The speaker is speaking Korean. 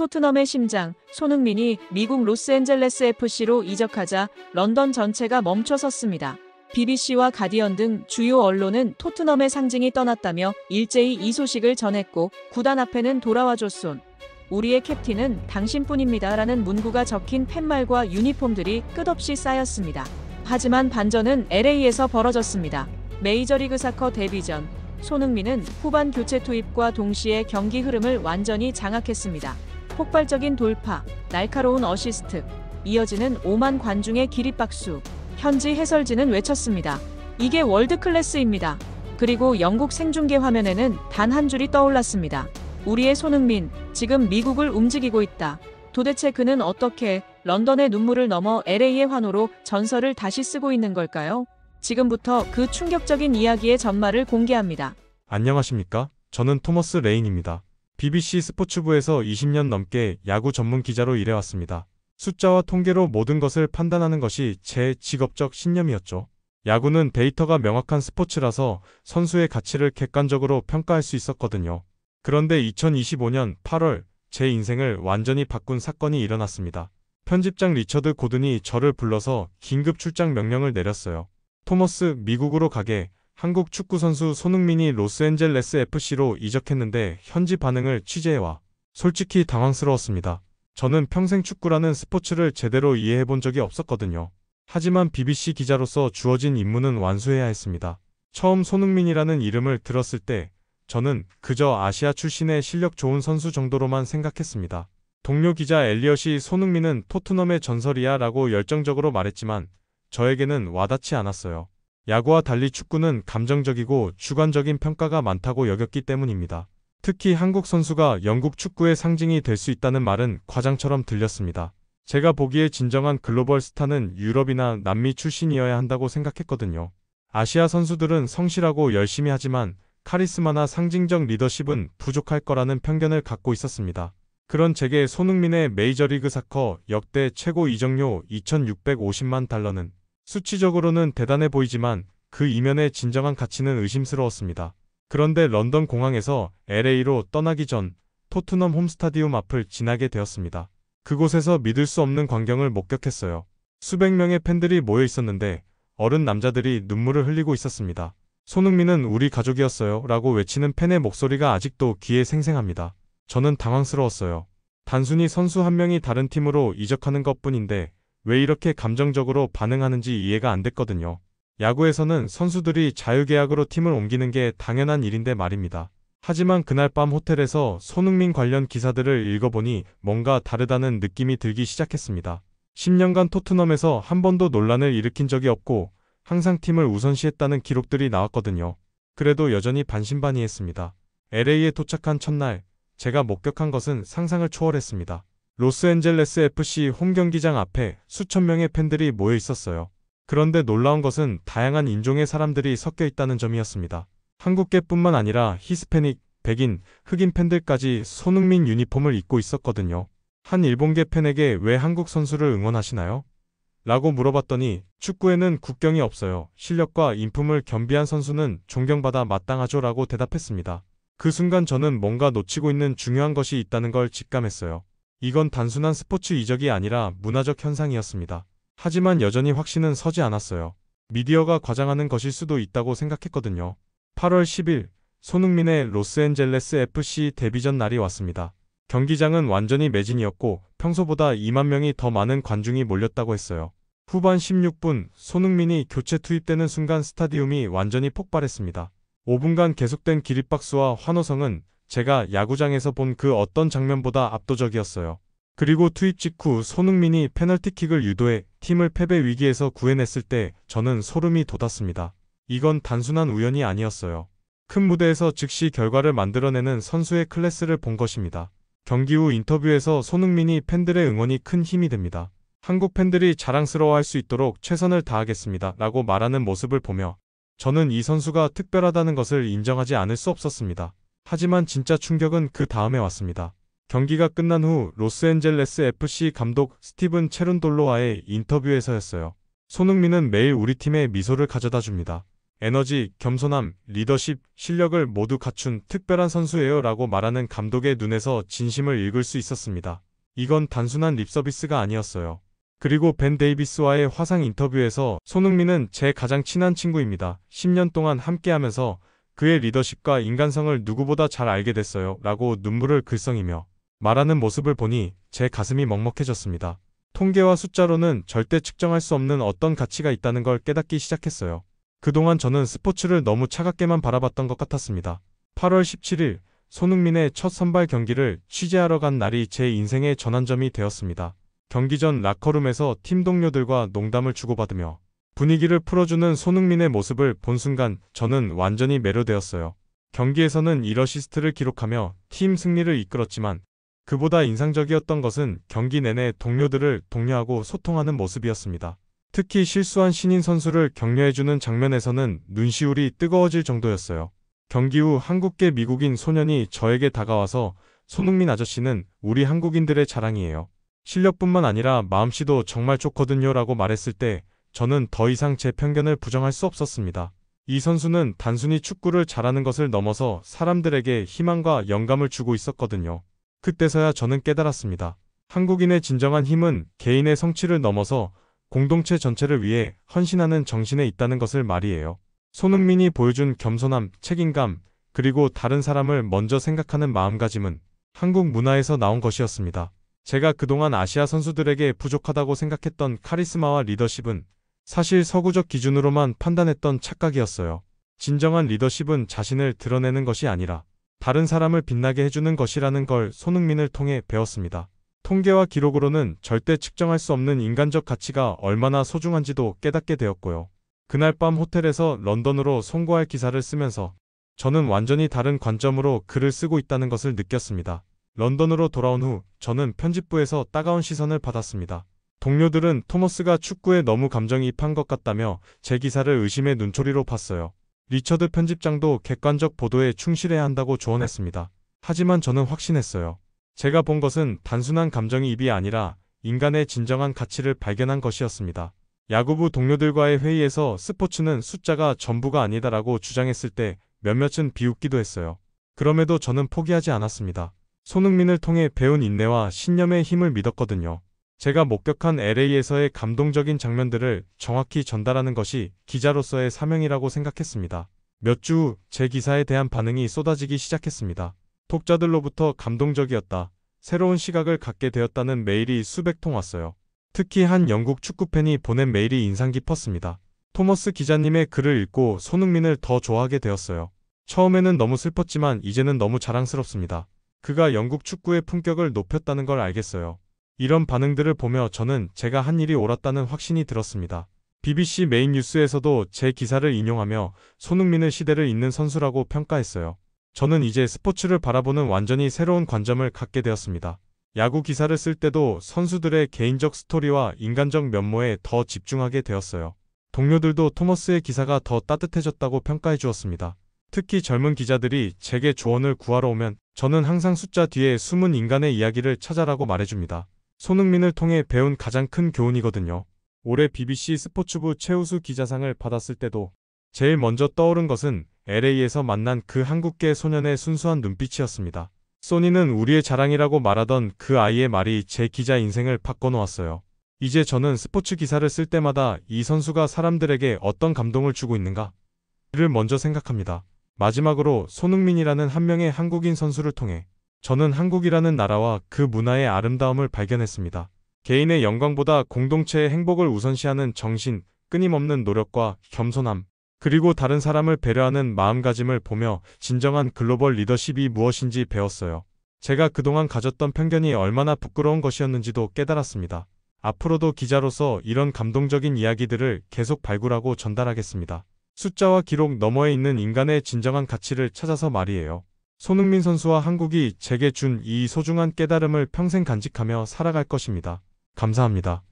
토트넘의 심장, 손흥민이 미국 로스앤젤레스 FC로 이적하자 런던 전체가 멈춰섰습니다. BBC와 가디언 등 주요 언론은 토트넘의 상징이 떠났다며 일제히 이 소식을 전했고, 구단 앞에는 돌아와줘 손, 우리의 캡틴은 당신뿐입니다 라는 문구가 적힌 팻말과 유니폼들이 끝없이 쌓였습니다. 하지만 반전은 LA에서 벌어졌습니다. 메이저리그 사커 데뷔 전, 손흥민은 후반 교체 투입과 동시에 경기 흐름을 완전히 장악했습니다. 폭발적인 돌파, 날카로운 어시스트, 이어지는 5만 관중의 기립박수. 현지 해설진은 외쳤습니다. 이게 월드클래스입니다. 그리고 영국 생중계 화면에는 단 한 줄이 떠올랐습니다. 우리의 손흥민, 지금 미국을 움직이고 있다. 도대체 그는 어떻게 런던의 눈물을 넘어 LA의 환호로 전설을 다시 쓰고 있는 걸까요? 지금부터 그 충격적인 이야기의 전말을 공개합니다. 안녕하십니까? 저는 토머스 레인입니다. BBC 스포츠부에서 20년 넘게 야구 전문 기자로 일해왔습니다. 숫자와 통계로 모든 것을 판단하는 것이 제 직업적 신념이었죠. 야구는 데이터가 명확한 스포츠라서 선수의 가치를 객관적으로 평가할 수 있었거든요. 그런데 2025년 8월 제 인생을 완전히 바꾼 사건이 일어났습니다. 편집장 리처드 고든이 저를 불러서 긴급 출장 명령을 내렸어요. 토머스, 미국으로 가게. 한국 축구선수 손흥민이 로스앤젤레스 FC로 이적했는데 현지 반응을 취재해와. 솔직히 당황스러웠습니다. 저는 평생 축구라는 스포츠를 제대로 이해해본 적이 없었거든요. 하지만 BBC 기자로서 주어진 임무는 완수해야 했습니다. 처음 손흥민이라는 이름을 들었을 때 저는 그저 아시아 출신의 실력 좋은 선수 정도로만 생각했습니다. 동료 기자 엘리엇이 손흥민은 토트넘의 전설이야 라고 열정적으로 말했지만 저에게는 와닿지 않았어요. 야구와 달리 축구는 감정적이고 주관적인 평가가 많다고 여겼기 때문입니다. 특히 한국 선수가 영국 축구의 상징이 될 수 있다는 말은 과장처럼 들렸습니다. 제가 보기에 진정한 글로벌 스타는 유럽이나 남미 출신이어야 한다고 생각했거든요. 아시아 선수들은 성실하고 열심히 하지만 카리스마나 상징적 리더십은 부족할 거라는 편견을 갖고 있었습니다. 그런 제게 손흥민의 메이저리그 사커 역대 최고 이적료 2,650만 달러는 수치적으로는 대단해 보이지만 그 이면의 진정한 가치는 의심스러웠습니다. 그런데 런던 공항에서 LA로 떠나기 전 토트넘 홈스타디움 앞을 지나게 되었습니다. 그곳에서 믿을 수 없는 광경을 목격했어요. 수백 명의 팬들이 모여 있었는데 어른 남자들이 눈물을 흘리고 있었습니다. 손흥민은 우리 가족이었어요 라고 외치는 팬의 목소리가 아직도 귀에 생생합니다. 저는 당황스러웠어요. 단순히 선수 한 명이 다른 팀으로 이적하는 것뿐인데 왜 이렇게 감정적으로 반응하는지 이해가 안 됐거든요. 야구에서는 선수들이 자유계약으로 팀을 옮기는 게 당연한 일인데 말입니다. 하지만 그날 밤 호텔에서 손흥민 관련 기사들을 읽어보니 뭔가 다르다는 느낌이 들기 시작했습니다. 10년간 토트넘에서 한 번도 논란을 일으킨 적이 없고 항상 팀을 우선시했다는 기록들이 나왔거든요. 그래도 여전히 반신반의했습니다. LA에 도착한 첫날 제가 목격한 것은 상상을 초월했습니다. 로스앤젤레스 FC 홈경기장 앞에 수천 명의 팬들이 모여 있었어요. 그런데 놀라운 것은 다양한 인종의 사람들이 섞여 있다는 점이었습니다. 한국계뿐만 아니라 히스패닉, 백인, 흑인 팬들까지 손흥민 유니폼을 입고 있었거든요. 한 일본계 팬에게 왜 한국 선수를 응원하시나요? 라고 물어봤더니 축구에는 국경이 없어요. 실력과 인품을 겸비한 선수는 존경받아 마땅하죠 라고 대답했습니다. 그 순간 저는 뭔가 놓치고 있는 중요한 것이 있다는 걸 직감했어요. 이건 단순한 스포츠 이적이 아니라 문화적 현상이었습니다. 하지만 여전히 확신은 서지 않았어요. 미디어가 과장하는 것일 수도 있다고 생각했거든요. 8월 10일 손흥민의 로스앤젤레스 FC 데뷔전 날이 왔습니다. 경기장은 완전히 매진이었고 평소보다 2만 명이 더 많은 관중이 몰렸다고 했어요. 후반 16분 손흥민이 교체 투입되는 순간 스타디움이 완전히 폭발했습니다. 5분간 계속된 기립박수와 환호성은 제가 야구장에서 본 그 어떤 장면보다 압도적이었어요. 그리고 투입 직후 손흥민이 페널티킥을 유도해 팀을 패배 위기에서 구해냈을 때 저는 소름이 돋았습니다. 이건 단순한 우연이 아니었어요. 큰 무대에서 즉시 결과를 만들어내는 선수의 클래스를 본 것입니다. 경기 후 인터뷰에서 손흥민이 팬들의 응원이 큰 힘이 됩니다. 한국 팬들이 자랑스러워할 수 있도록 최선을 다하겠습니다 라고 말하는 모습을 보며 저는 이 선수가 특별하다는 것을 인정하지 않을 수 없었습니다. 하지만 진짜 충격은 그 다음에 왔습니다. 경기가 끝난 후 로스앤젤레스 FC 감독 스티븐 체룬돌로와의 인터뷰에서였어요. 손흥민은 매일 우리 팀에 미소를 가져다 줍니다. 에너지, 겸손함, 리더십, 실력을 모두 갖춘 특별한 선수예요 라고 말하는 감독의 눈에서 진심을 읽을 수 있었습니다. 이건 단순한 립서비스가 아니었어요. 그리고 벤 데이비스와의 화상 인터뷰에서 손흥민은 제 가장 친한 친구입니다. 10년 동안 함께하면서 그의 리더십과 인간성을 누구보다 잘 알게 됐어요 라고 눈물을 글썽이며 말하는 모습을 보니 제 가슴이 먹먹해졌습니다. 통계와 숫자로는 절대 측정할 수 없는 어떤 가치가 있다는 걸 깨닫기 시작했어요. 그동안 저는 스포츠를 너무 차갑게만 바라봤던 것 같았습니다. 8월 17일 손흥민의 첫 선발 경기를 취재하러 간 날이 제 인생의 전환점이 되었습니다. 경기 전 라커룸에서 팀 동료들과 농담을 주고받으며 분위기를 풀어주는 손흥민의 모습을 본 순간 저는 완전히 매료되었어요. 경기에서는 1어시스트를 기록하며 팀 승리를 이끌었지만 그보다 인상적이었던 것은 경기 내내 동료들을 독려하고 소통하는 모습이었습니다. 특히 실수한 신인 선수를 격려해주는 장면에서는 눈시울이 뜨거워질 정도였어요. 경기 후 한국계 미국인 소년이 저에게 다가와서 손흥민 아저씨는 우리 한국인들의 자랑이에요. 실력뿐만 아니라 마음씨도 정말 좋거든요 라고 말했을 때 저는 더 이상 제 편견을 부정할 수 없었습니다. 이 선수는 단순히 축구를 잘하는 것을 넘어서 사람들에게 희망과 영감을 주고 있었거든요. 그때서야 저는 깨달았습니다. 한국인의 진정한 힘은 개인의 성취를 넘어서 공동체 전체를 위해 헌신하는 정신에 있다는 것을 말이에요. 손흥민이 보여준 겸손함, 책임감, 그리고 다른 사람을 먼저 생각하는 마음가짐은 한국 문화에서 나온 것이었습니다. 제가 그동안 아시아 선수들에게 부족하다고 생각했던 카리스마와 리더십은 사실 서구적 기준으로만 판단했던 착각이었어요. 진정한 리더십은 자신을 드러내는 것이 아니라 다른 사람을 빛나게 해주는 것이라는 걸 손흥민을 통해 배웠습니다. 통계와 기록으로는 절대 측정할 수 없는 인간적 가치가 얼마나 소중한지도 깨닫게 되었고요. 그날 밤 호텔에서 런던으로 송고할 기사를 쓰면서 저는 완전히 다른 관점으로 글을 쓰고 있다는 것을 느꼈습니다. 런던으로 돌아온 후 저는 편집부에서 따가운 시선을 받았습니다. 동료들은 토머스가 축구에 너무 감정이입한 것 같다며 제 기사를 의심의 눈초리로 봤어요. 리처드 편집장도 객관적 보도에 충실해야 한다고 조언했습니다. 하지만 저는 확신했어요. 제가 본 것은 단순한 감정이입이 아니라 인간의 진정한 가치를 발견한 것이었습니다. 야구부 동료들과의 회의에서 스포츠는 숫자가 전부가 아니다라고 주장했을 때 몇몇은 비웃기도 했어요. 그럼에도 저는 포기하지 않았습니다. 손흥민을 통해 배운 인내와 신념의 힘을 믿었거든요. 제가 목격한 LA에서의 감동적인 장면들을 정확히 전달하는 것이 기자로서의 사명이라고 생각했습니다. 몇 주 후 제 기사에 대한 반응이 쏟아지기 시작했습니다. 독자들로부터 감동적이었다, 새로운 시각을 갖게 되었다는 메일이 수백 통 왔어요. 특히 한 영국 축구팬이 보낸 메일이 인상 깊었습니다. 토머스 기자님의 글을 읽고 손흥민을 더 좋아하게 되었어요. 처음에는 너무 슬펐지만 이제는 너무 자랑스럽습니다. 그가 영국 축구의 품격을 높였다는 걸 알겠어요. 이런 반응들을 보며 저는 제가 한 일이 옳았다는 확신이 들었습니다. BBC 메인 뉴스에서도 제 기사를 인용하며 손흥민을 시대를 잇는 선수라고 평가했어요. 저는 이제 스포츠를 바라보는 완전히 새로운 관점을 갖게 되었습니다. 야구 기사를 쓸 때도 선수들의 개인적 스토리와 인간적 면모에 더 집중하게 되었어요. 동료들도 토머스의 기사가 더 따뜻해졌다고 평가해 주었습니다. 특히 젊은 기자들이 제게 조언을 구하러 오면 저는 항상 숫자 뒤에 숨은 인간의 이야기를 찾아라고 말해줍니다. 손흥민을 통해 배운 가장 큰 교훈이거든요. 올해 BBC 스포츠부 최우수 기자상을 받았을 때도 제일 먼저 떠오른 것은 LA에서 만난 그 한국계 소년의 순수한 눈빛이었습니다. 소니는 우리의 자랑이라고 말하던 그 아이의 말이 제 기자 인생을 바꿔놓았어요. 이제 저는 스포츠 기사를 쓸 때마다 이 선수가 사람들에게 어떤 감동을 주고 있는가를 먼저 생각합니다. 마지막으로 손흥민이라는 한 명의 한국인 선수를 통해 저는 한국이라는 나라와 그 문화의 아름다움을 발견했습니다. 개인의 영광보다 공동체의 행복을 우선시하는 정신, 끊임없는 노력과 겸손함, 그리고 다른 사람을 배려하는 마음가짐을 보며 진정한 글로벌 리더십이 무엇인지 배웠어요. 제가 그동안 가졌던 편견이 얼마나 부끄러운 것이었는지도 깨달았습니다. 앞으로도 기자로서 이런 감동적인 이야기들을 계속 발굴하고 전달하겠습니다. 숫자와 기록 너머에 있는 인간의 진정한 가치를 찾아서 말이에요. 손흥민 선수와 한국이 제게 준 이 소중한 깨달음을 평생 간직하며 살아갈 것입니다. 감사합니다.